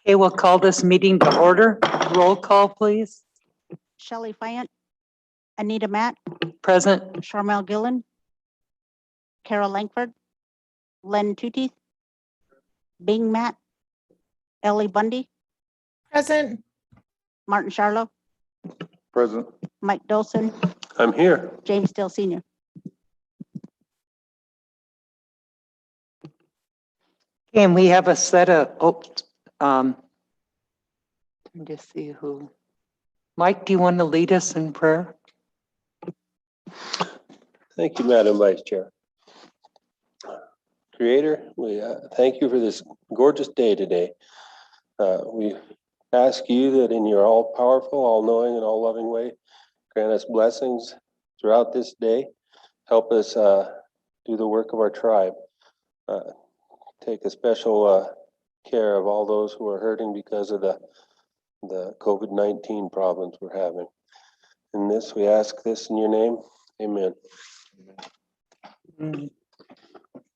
Okay, we'll call this meeting to order. Roll call, please. Shelley Fayant, Anita Matt, Present. Sharmel Gillen, Carol Langford, Len Tootie, Bing Matt, Ellie Bundy, Present. Martin Charlo, Present. Mike Dolson, I'm here. James Still Senior. And we have a set of, let me just see who. Mike, do you want to lead us in prayer? Thank you, Madam Vice Chair. Creator, we thank you for this gorgeous day today. We ask you that in your all-powerful, all-knowing, and all-loving way, grant us blessings throughout this day. Help us do the work of our tribe. Take a special care of all those who are hurting because of the COVID-19 problems we're having. In this, we ask this in your name. Amen.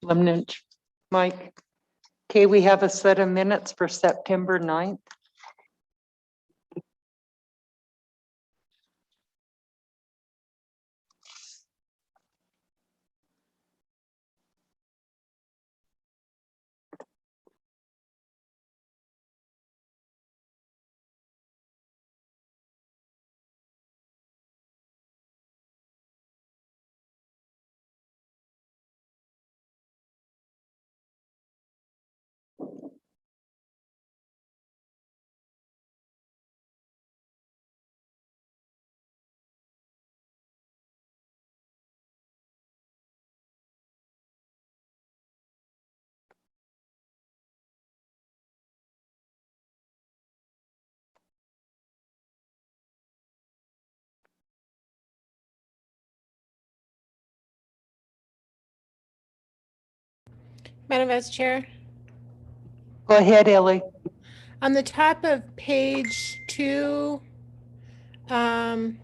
Lemnich, Mike. Okay, we have a set of minutes for September 9th. Madam Vice Chair, Go ahead, Ellie. on the top of page 2, the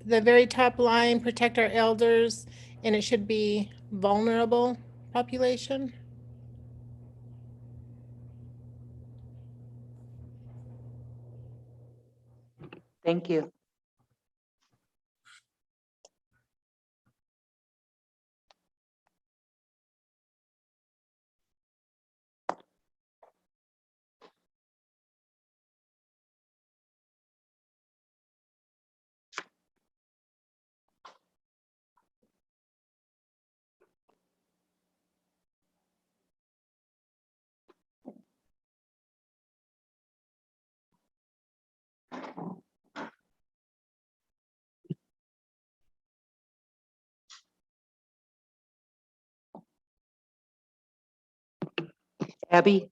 very top line, protect our elders, and it should be vulnerable population. Thank you. Abby?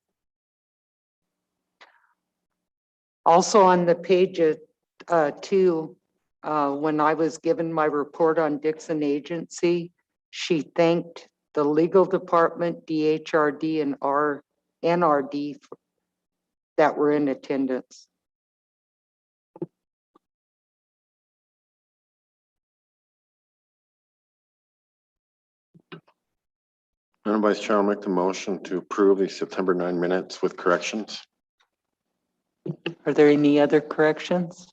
Also on the page at 2, when I was given my report on Dixon Agency, she thanked the legal department, DHRD, and our NRD that were in attendance. Madam Vice Chair, I'll make the motion to approve the September 9 minutes with corrections. Are there any other corrections?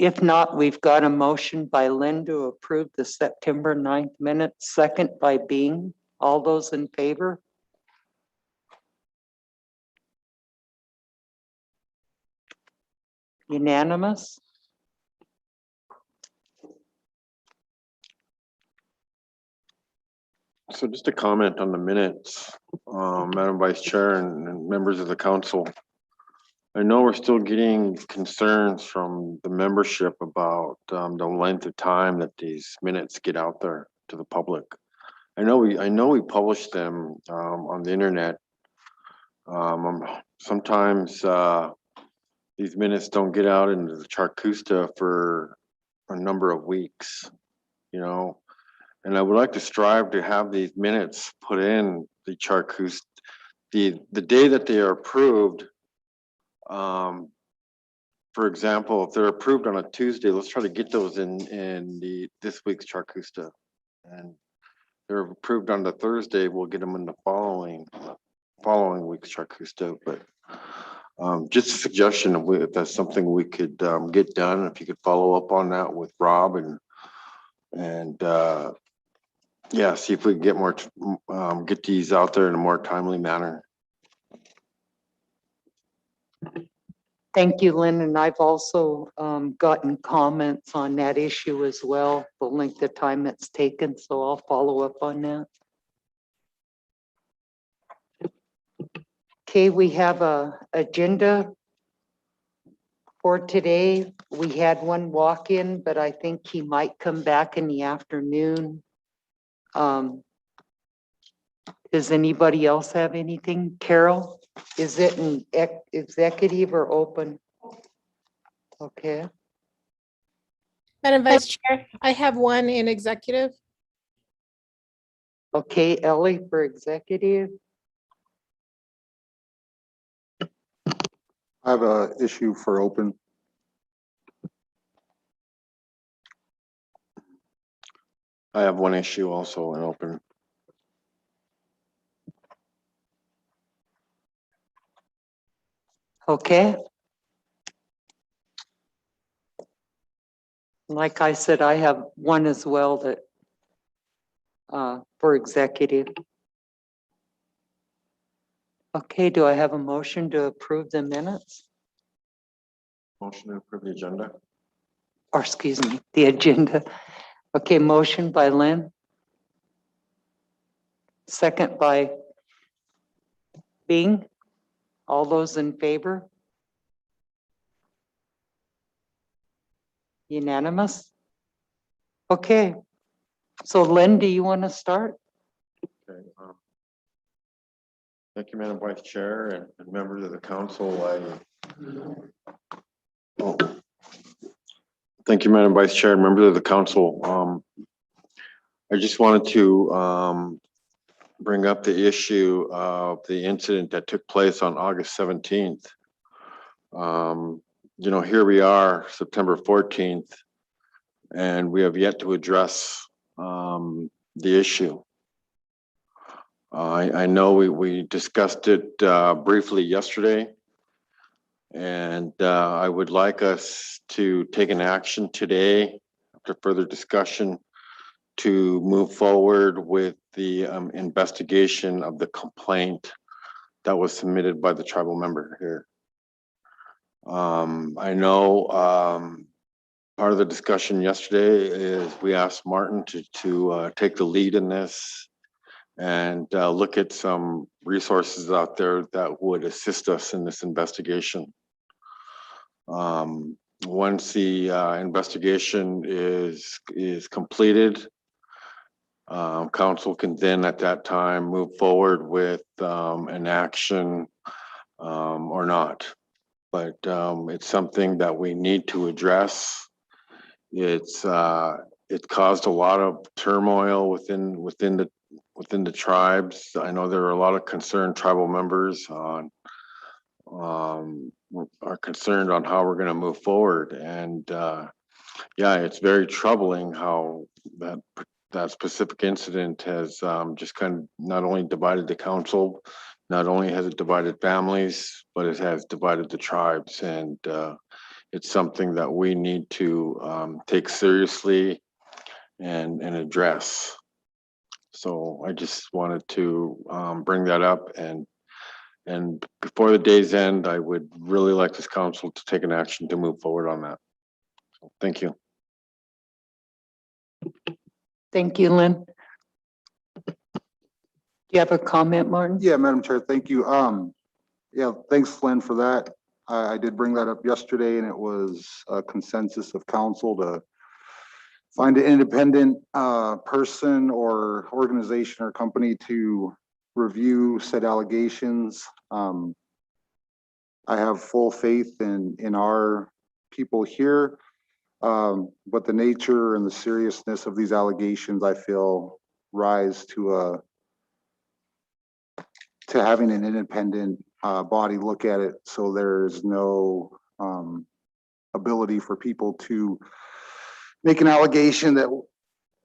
If not, we've got a motion by Lynn to approve the September 9th minutes, second by Bing. All those in favor? Unanimous? So just a comment on the minutes, Madam Vice Chair and members of the council. I know we're still getting concerns from the membership about the length of time that these minutes get out there to the public. I know we publish them on the internet. Sometimes these minutes don't get out into the Charcusta for a number of weeks, you know. And I would like to strive to have these minutes put in the Charcusta the day that they are approved. For example, if they're approved on a Tuesday, let's try to get those in this week's Charcusta. And they're approved on the Thursday, we'll get them in the following week's Charcusta, but just a suggestion if that's something we could get done, if you could follow up on that with Rob and yeah, see if we can get more get these out there in a more timely manner. Thank you, Lynn. And I've also gotten comments on that issue as well, the length of time it's taken. So I'll follow up on that. Okay, we have a agenda for today. We had one walk-in, but I think he might come back in the afternoon. Does anybody else have anything? Carol, is it an executive or open? Okay, Madam Vice Chair, I have one in executive. okay, Ellie for executive. I have a issue for open. I have one issue also in open. Okay. Like I said, I have one as well that for executive. Okay, do I have a motion to approve the minutes? Motion to approve the agenda. Or excuse me, the agenda. Okay, motion by Lynn. Second by Bing. All those in favor? Unanimous? Okay. So Lynn, do you want to start? Okay. Thank you, Madam Vice Chair and members of the council. Thank you, Madam Vice Chair and members of the council. I just wanted to bring up the issue of the incident that took place on August 17th. You know, here we are, September 14th, and we have yet to address the issue. I know we discussed it briefly yesterday, and I would like us to take an action today after further discussion to move forward with the investigation of the complaint that was submitted by the tribal member here. I know part of the discussion yesterday is we asked Martin to take the lead in this and look at some resources out there that would assist us in this investigation. Once the investigation is completed, council can then at that time move forward with an action or not. But it's something that we need to address. It's caused a lot of turmoil within the tribes. I know there are a lot of concerned tribal members are concerned on how we're going to move forward. And yeah, it's very troubling how that specific incident has just kind of not only divided the council, not only has it divided families, but it has divided the tribes. And it's something that we need to take seriously and address. So I just wanted to bring that up, and before the day's end, I would really like this council to take an action to move forward on that. So, thank you. Thank you, Lynn. Do you have a comment, Martin? Yeah, Madam Chair, thank you. Yeah, thanks, Lynn, for that. I did bring that up yesterday, and it was a consensus of council to find an independent person or organization or company to review said allegations. I have full faith in our people here, but the nature and the seriousness of these allegations, I feel, rise to having an independent body look at it, so there's no ability for people to make an allegation that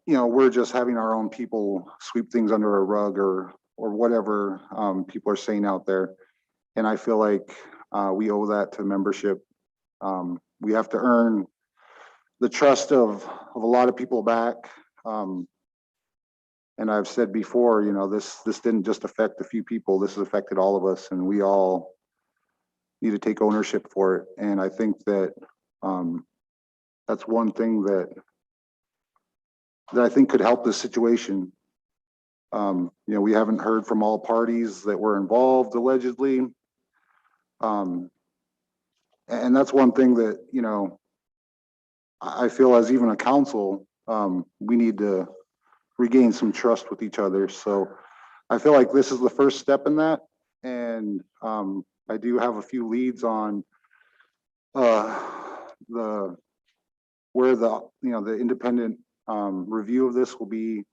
we're just having our own people sweep things under a rug or whatever, people are saying out there. And I feel like, we owe that to membership. We have to earn the trust of a lot of people back. And I've said before, this didn't just affect a few people. This has affected all of us, and we all need to take ownership for it. And I think that that's one thing that I think could help this situation. We haven't heard from all parties that were involved allegedly. And that's one thing that, I feel as even a council, we need to regain some trust with each other. So I feel like this is the first step in that. And I do have a few leads on the independent review of this will be.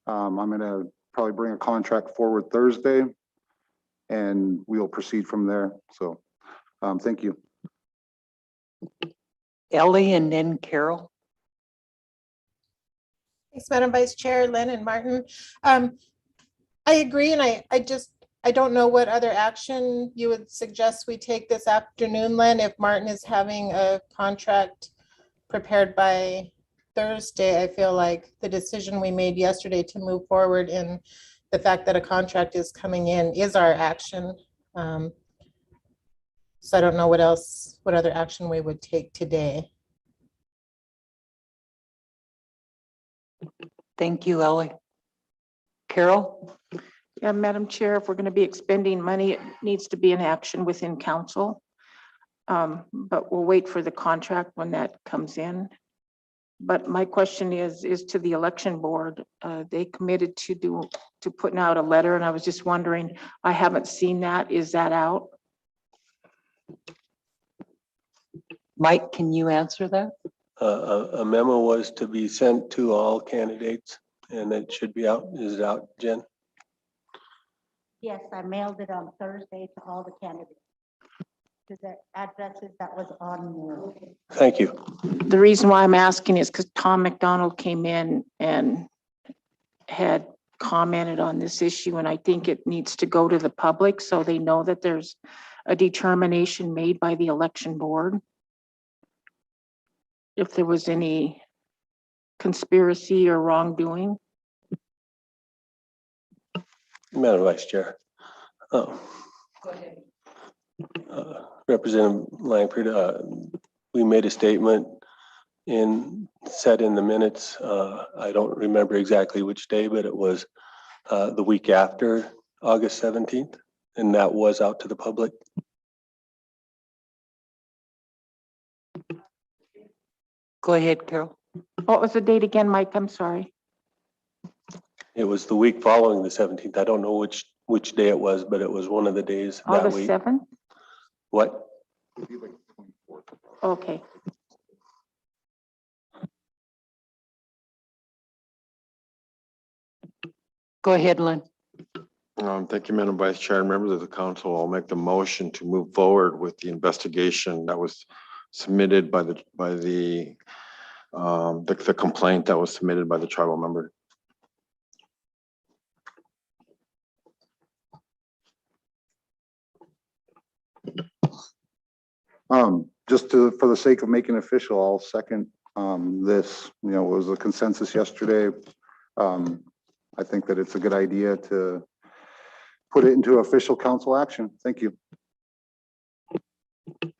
I'm gonna probably bring a contract forward Thursday, and we'll proceed from there. So thank you. Ellie and then Carol. Thanks, Madam Vice Chair, Lynn and Martin. I agree, and I don't know what other action you would suggest we take this afternoon, Lynn, if Martin is having a contract prepared by Thursday. I feel like the decision we made yesterday to move forward in the fact that a contract is coming in is our action. So I don't know what other action we would take today. Thank you, Ellie. Carol? Yeah, Madam Chair, if we're going to be expending money, it needs to be an action within council. But we'll wait for the contract when that comes in. But my question is to the election board. They committed to putting out a letter, and I was just wondering, I haven't seen that. Is that out? Mike, can you answer that? A memo was to be sent to all candidates, and it should be out. Is it out, Jen? Yes, I mailed it on Thursday to all the candidates. To the addresses that was on there. Thank you. The reason why I'm asking is because Tom McDonald came in and had commented on this issue, and I think it needs to go to the public so they know that there's a determination made by the election board. If there was any conspiracy or wrongdoing. Madam Vice Chair. Representative Langford, we made a statement set in the minutes. I don't remember exactly which day, but it was the week after August 17th, and that was out to the public. Go ahead, Carol. What was the date again, Mike? I'm sorry. It was the week following the 17th. I don't know which day it was, but it was one of the days that August week. 7th? What? Okay. Go ahead, Lynn. Thank you, Madam Vice Chair and members of the council. I'll make the motion to move forward with the investigation that was submitted by the complaint that was submitted by the tribal member. Just for the sake of making it official, I'll second this. It was a consensus yesterday. I think that it's a good idea to put it into official council action. Thank you.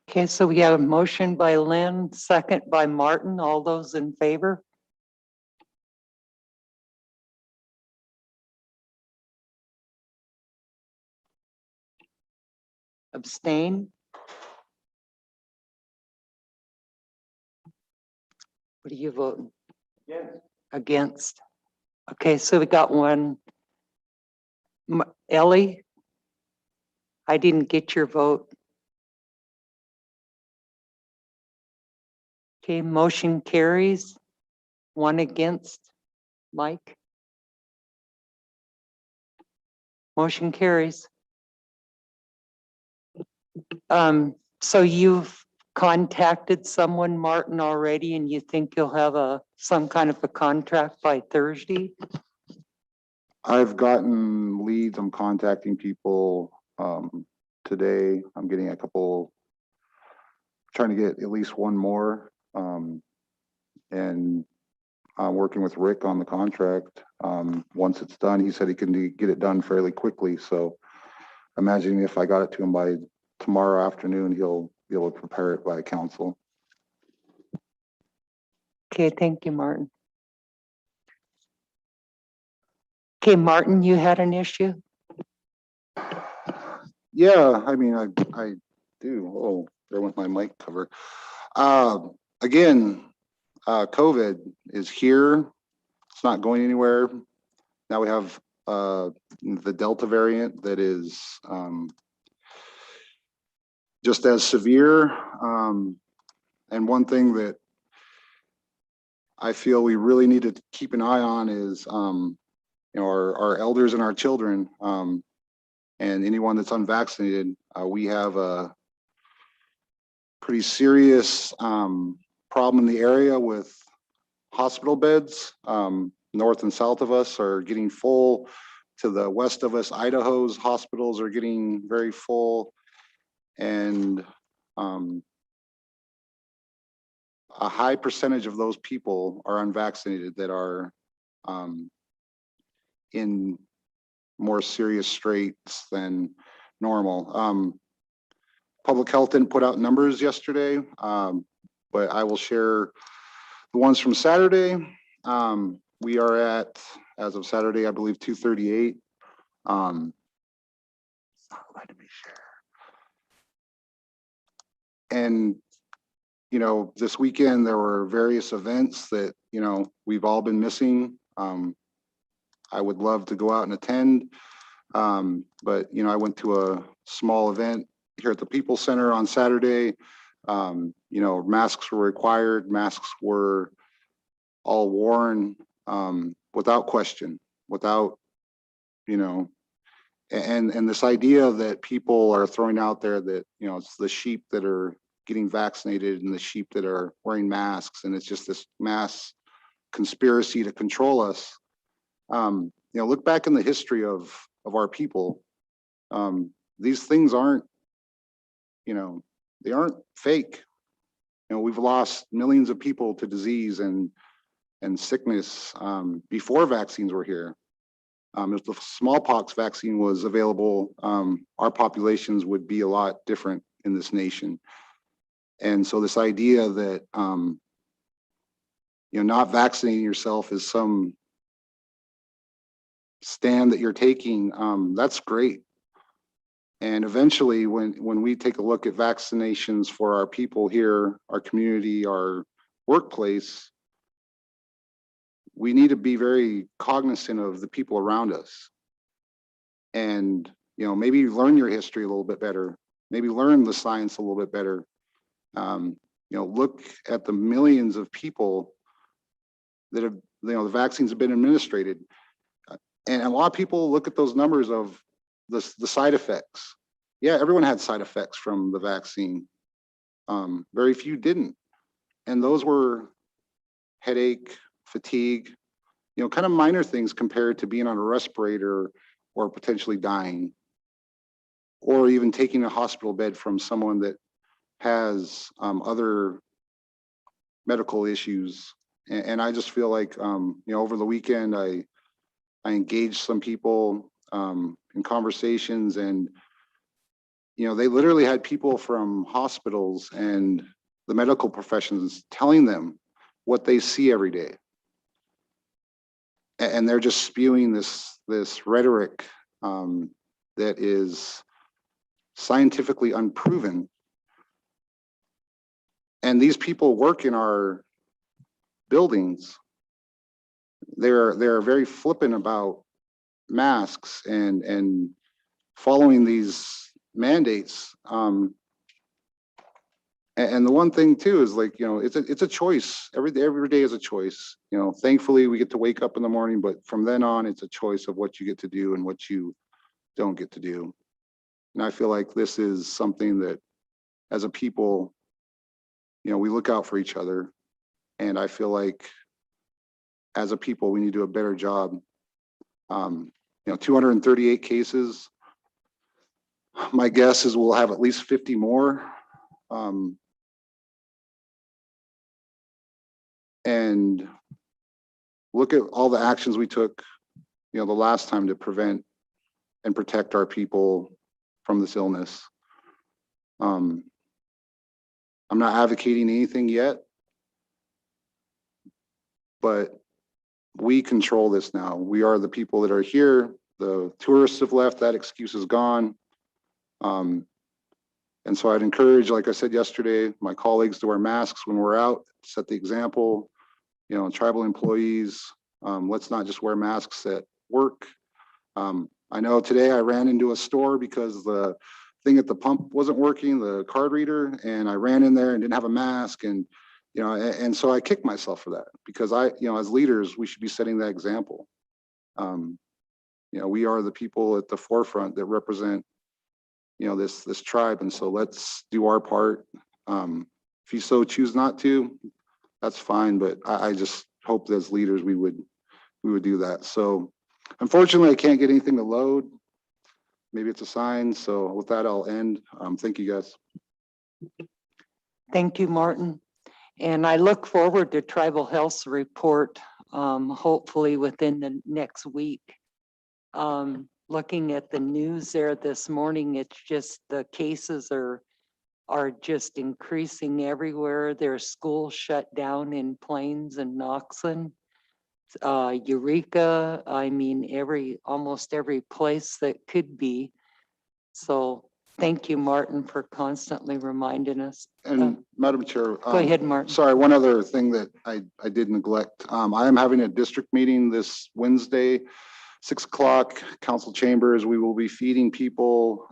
Okay, so we have a motion by Lynn, second by Martin. All those in favor? Abstain? What are you voting? Against. Okay, so we got one. Ellie? I didn't get your vote. Okay, motion carries. One against. Mike? Motion carries. So you've contacted someone, Martin, already, and you think you'll have a some kind of a contract by Thursday? I've gotten leads. I'm contacting people today. I'm getting a couple, trying to get at least one more. And I'm working with Rick on the contract. Once it's done, he said he can get it done fairly quickly. So imagining if I got it to him by tomorrow afternoon, he'll be able to prepare it by council. Okay, thank you, Martin. Okay, Martin, you had an issue? Yeah, I mean, I do. Oh, there went my mic cover. Again, COVID is here. It's not going anywhere. Now we have the Delta variant that is just as severe. And one thing that I feel we really need to keep an eye on is you know, our elders and our children, and anyone that's unvaccinated. We have a pretty serious problem in the area with hospital beds. North and south of us are getting full. To the west of us, Idaho's hospitals are getting very full. And a high percentage of those people are unvaccinated that are in more serious straits than normal. Public health didn't put out numbers yesterday, but I will share the ones from Saturday. We are at, as of Saturday, I believe 238. Let me share. And, you know, this weekend there were various events that, you know, we've all been missing. I would love to go out and attend. But, you know, I went to a small event here at the People Center on Saturday. You know, masks were required. Masks were all worn without question, without, you know, and this idea that people are throwing out there that, you know, it's the sheep that are getting vaccinated and the sheep that are wearing masks, and it's just this mass conspiracy to control us. You know, look back in the history of our people. These things aren't, you know, they aren't fake. You know, we've lost millions of people to disease and sickness before vaccines were here. If the smallpox vaccine was available, our populations would be a lot different in this nation. And so this idea that, you know, not vaccinating yourself is some stand that you're taking, that's great. And eventually when we take a look at vaccinations for our people here, our community, our workplace, we need to be very cognizant of the people around us. And, you know, maybe learn your history a little bit better, maybe learn the science a little bit better. You know, look at the millions of people that have, you know, the vaccines have been administered. And a lot of people look at those numbers of the side effects. Yeah, everyone had side effects from the vaccine. Very few didn't. And those were headache, fatigue, you know, kind of minor things compared to being on a respirator or potentially dying, or even taking a hospital bed from someone that has other medical issues. And I just feel like, you know, over the weekend, I engaged some people in conversations, and, you know, they literally had people from hospitals and the medical professions telling them what they see every day. And they're just spewing this rhetoric that is scientifically unproven. And these people work in our buildings. They're very flippant about masks and following these mandates. And the one thing too is, like, you know, it's a choice. Every day is a choice. You know, thankfully we get to wake up in the morning, but from then on, it's a choice of what you get to do and what you don't get to do. And I feel like this is something that, as a people, you know, we look out for each other. And I feel like as a people, we need to do a better job. 238 cases. My guess is we'll have at least 50 more. And look at all the actions we took, the last time to prevent and protect our people from this illness. I'm not advocating anything yet, but we control this now. We are the people that are here. The tourists have left, that excuse is gone. And so I'd encourage, like I said yesterday, my colleagues to wear masks when we're out, set the example. Tribal employees, let's not just wear masks at work. I know today I ran into a store because the thing at the pump wasn't working, the card reader, and I ran in there and didn't have a mask, and and so I kicked myself for that, because as leaders, we should be setting that example. We are the people at the forefront that represent, this tribe, and so let's do our part. If you so choose not to, that's fine, but I just hope that as leaders we would do that. So unfortunately, I can't get anything to load. Maybe it's a sign. So with that, I'll end. Thank you, guys. Thank you, Martin. And I look forward to Tribal Health's report, hopefully within the next week. Looking at the news there this morning, it's just the cases are just increasing everywhere. There's schools shut down in Plains and Knoxon, Eureka. I mean, almost every place that could be. So thank you, Martin, for constantly reminding us. And Madam Chair. Go ahead, Martin. Sorry, one other thing that I did neglect. I am having a district meeting this Wednesday, 6 o'clock, council chambers. We will be feeding people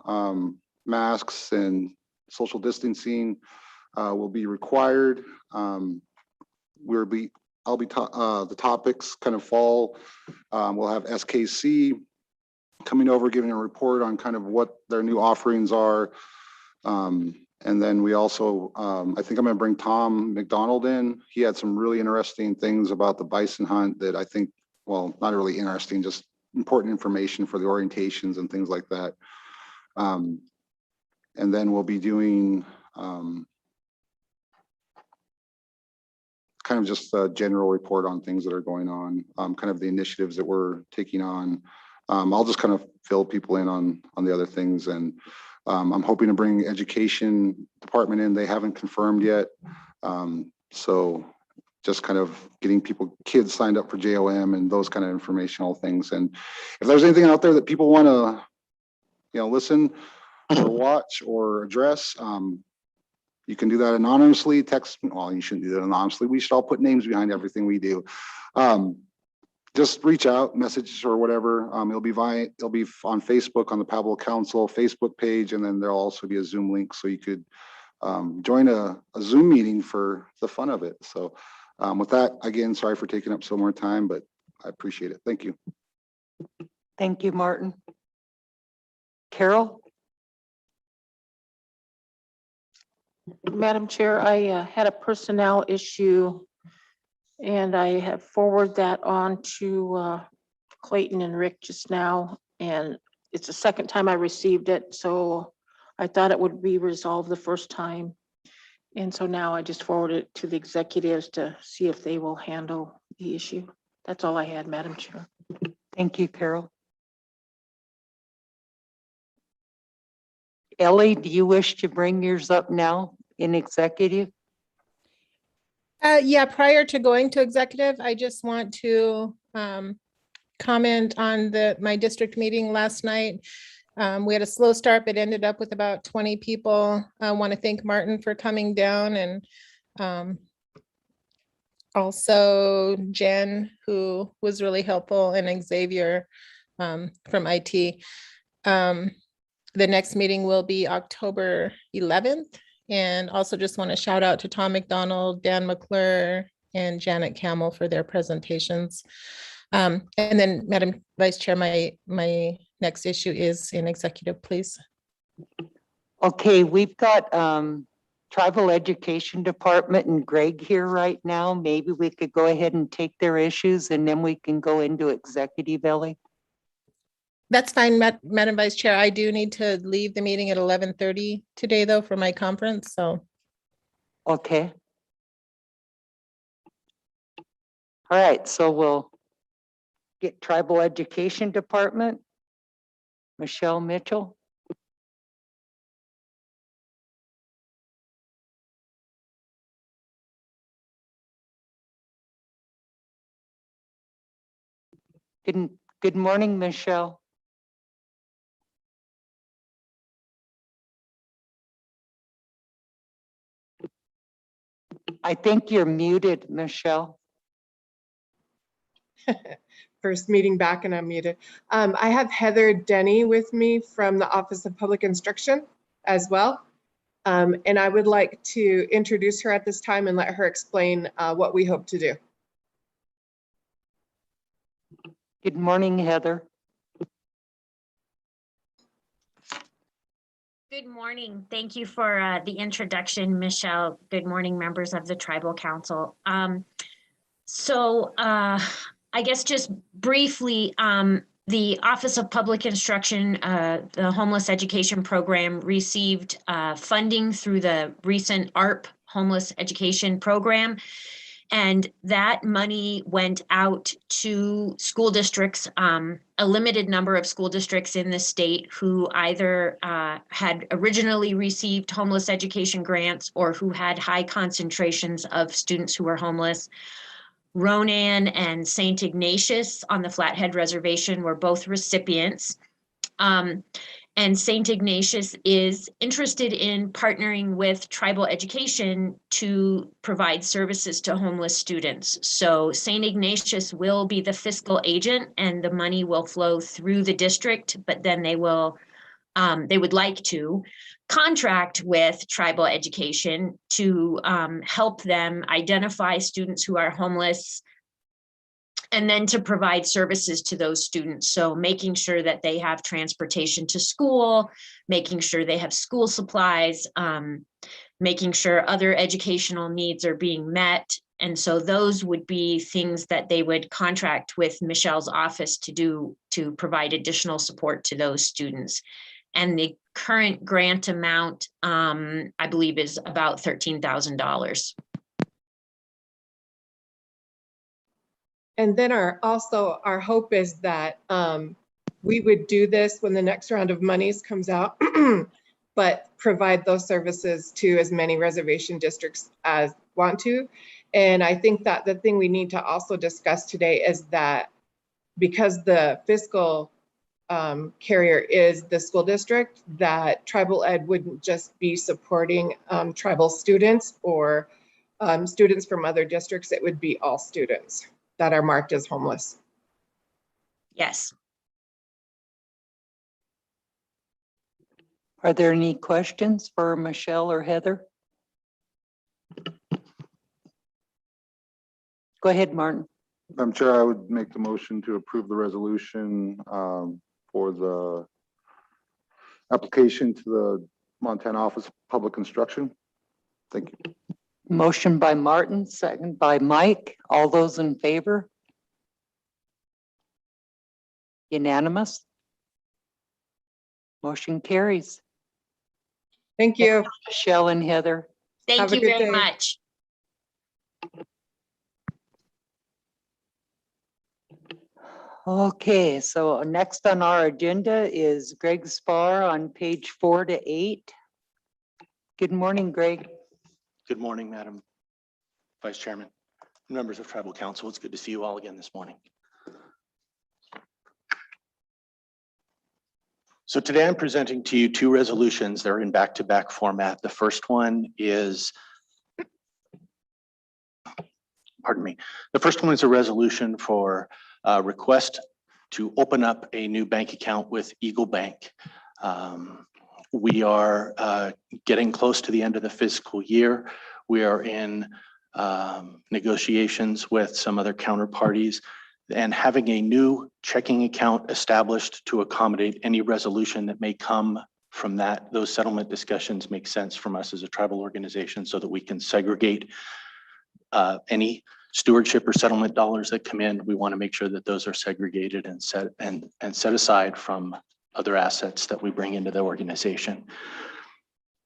masks, and social distancing will be required. The topics kind of fall. We'll have SKC coming over, giving a report on kind of what their new offerings are. And then we also, I think I'm going to bring Tom McDonald in. He had some really interesting things about the bison hunt that I think, well, not really interesting, just important information for the orientations and things like that. And then we'll be doing kind of just a general report on things that are going on, kind of the initiatives that we're taking on. I'll just kind of fill people in on the other things, and I'm hoping to bring education department in. They haven't confirmed yet. So just kind of getting kids signed up for JOM and those kind of informational things. And if there's anything out there that people want to, listen or watch or address, you can do that anonymously. Text, well, you shouldn't do that anonymously. We should all put names behind everything we do. Just reach out, message or whatever. It'll be on Facebook, on the Pablo Council Facebook page, and then there'll also be a Zoom link, so you could join a Zoom meeting for the fun of it. So with that, again, sorry for taking up some more time, but I appreciate it. Thank you. Thank you, Martin. Carol? Madam Chair, I had a personnel issue, and I have forwarded that on to Clayton and Rick just now, and it's the second time I received it, so I thought it would be resolved the first time. And so now I just forwarded it to the executives to see if they will handle the issue. That's all I had, Madam Chair. Thank you, Carol. Ellie, do you wish to bring yours up now in executive? Yeah, prior to going to executive, I just want to comment on my district meeting last night. We had a slow start, but ended up with about 20 people. I want to thank Martin for coming down, and also Jen, who was really helpful, and Xavier from IT. The next meeting will be October 11th. And also just want to shout out to Tom McDonald, Dan McClure, and Janet Camel for their presentations. And then, Madam Vice Chair, my next issue is in executive, please. Okay, we've got Tribal Education Department and Greg here right now. Maybe we could go ahead and take their issues and then we can go into executive, Ellie. That's fine, Madam Vice Chair. I do need to leave the meeting at 11:30 today, though, for my conference, so. Okay. All right, so we'll get Tribal Education Department. Michelle Mitchell. Good morning, Michelle. I think you're muted, Michelle. First meeting back and I'm muted. I have Heather Denny with me from the Office of Public Instruction as well. And I would like to introduce her at this time and let her explain what we hope to do. Good morning, Heather. Good morning. Thank you for the introduction, Michelle. Good morning, members of the Tribal Council. I guess just briefly, the Office of Public Instruction, the Homeless Education Program received funding through the recent ARP Homeless Education Program. And that money went out to school districts, a limited number of school districts in the state who either had originally received homeless education grants or who had high concentrations of students who were homeless. Ronan and St. Ignatius on the Flathead Reservation were both recipients. And St. Ignatius is interested in partnering with tribal education to provide services to homeless students. So St. Ignatius will be the fiscal agent and the money will flow through the district, but then they would like to contract with tribal education to help them identify students who are homeless and then to provide services to those students. So making sure that they have transportation to school, making sure they have school supplies, making sure other educational needs are being met. And so those would be things that they would contract with Michelle's office to do to provide additional support to those students. And the current grant amount, I believe, is about $13,000. And then our hope is that we would do this when the next round of monies comes out, but provide those services to as many reservation districts as want to. And I think that the thing we need to also discuss today is that because the fiscal carrier is the school district, that tribal ed wouldn't just be supporting tribal students or students from other districts, it would be all students that are marked as homeless. Yes. Are there any questions for Michelle or Heather? Go ahead, Martin. Madam Chair, I would make the motion to approve the resolution for the application to the Montana Office of Public Instruction. Thank you. Motion by Martin, second by Mike. All those in favor? Unanimous? Motion carries. Thank you. Michelle and Heather. Thank Have a you good very day. much. Okay, so next on our agenda is Greg Spar on page 4 to 8. Good morning, Greg. Good morning, Madam Vice Chairman, members of Tribal Council. It's good to see you all again this morning. So today I'm presenting to you two resolutions. They're in back-to-back format. The first one is, pardon me, the first one is a resolution for a request to open up a new bank account with Eagle Bank. We are getting close to the end of the fiscal year. We are in negotiations with some other counterparties, and having a new checking account established to accommodate any resolution that may come from that, those settlement discussions make sense from us as a tribal organization so that we can segregate any stewardship or settlement dollars that come in. We want to make sure that those are segregated and set aside from other assets that we bring into the organization.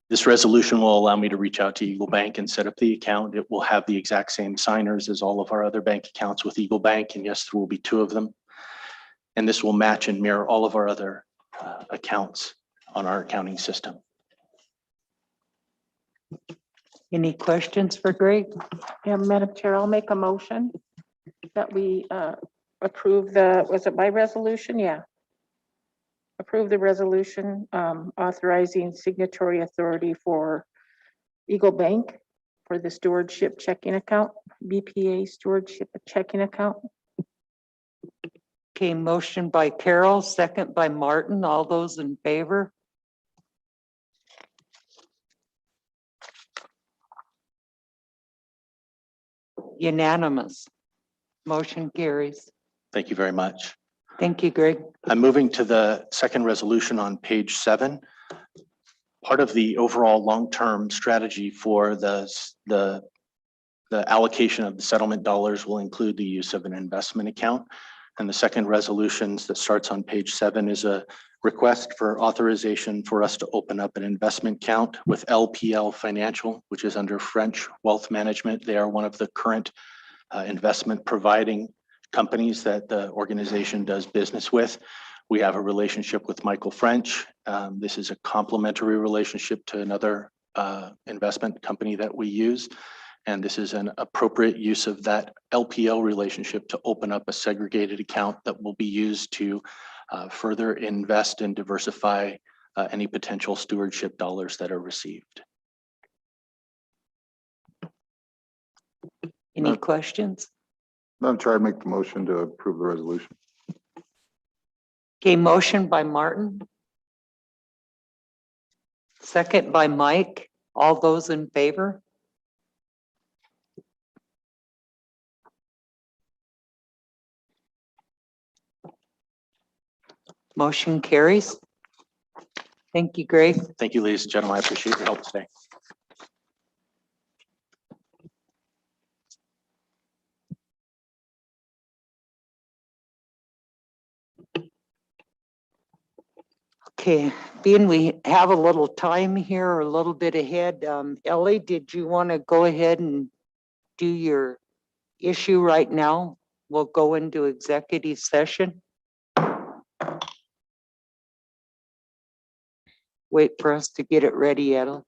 This resolution will allow me to reach out to Eagle Bank and set up the account. It will have the exact same signers as all of our other bank accounts with Eagle Bank, and yes, there will be 2 of them. And this will match and mirror all of our other accounts on our accounting system. Any questions for Greg? Yeah, Madam Chair, I'll make a motion that we approve was it by resolution? Yeah. Approve the resolution authorizing signatory authority for Eagle Bank for the stewardship checking account, BPA stewardship checking account. Okay, motion by Carol, second by Martin. All those in favor? Unanimous. Motion carries. Thank you very much. Thank you, Greg. I'm moving to the second resolution on page 7. Part of the overall long-term strategy for the allocation of the settlement dollars will include the use of an investment account. And the second resolutions that starts on page 7 is a request for authorization for us to open up an investment account with LPL Financial, which is under French Wealth Management. They are one of the current investment providing companies that the organization does business with. We have a relationship with Michael French. This is a complementary relationship to another investment company that we use. And this is an appropriate use of that LPL relationship to open up a segregated account that will be used to further invest and diversify any potential stewardship dollars that are received. Any questions? Madam Chair, I'd make the motion to approve the resolution. Okay, motion by Martin. Second by Mike. All those in favor? Motion carries. Thank you, Greg. Thank you, ladies and gentlemen. I appreciate your help today. Okay, being we have a little time here, or a little bit ahead, Ellie, did you want to go ahead and do your issue right now? We'll go into executive session. Wait for us to get it ready, Ellie.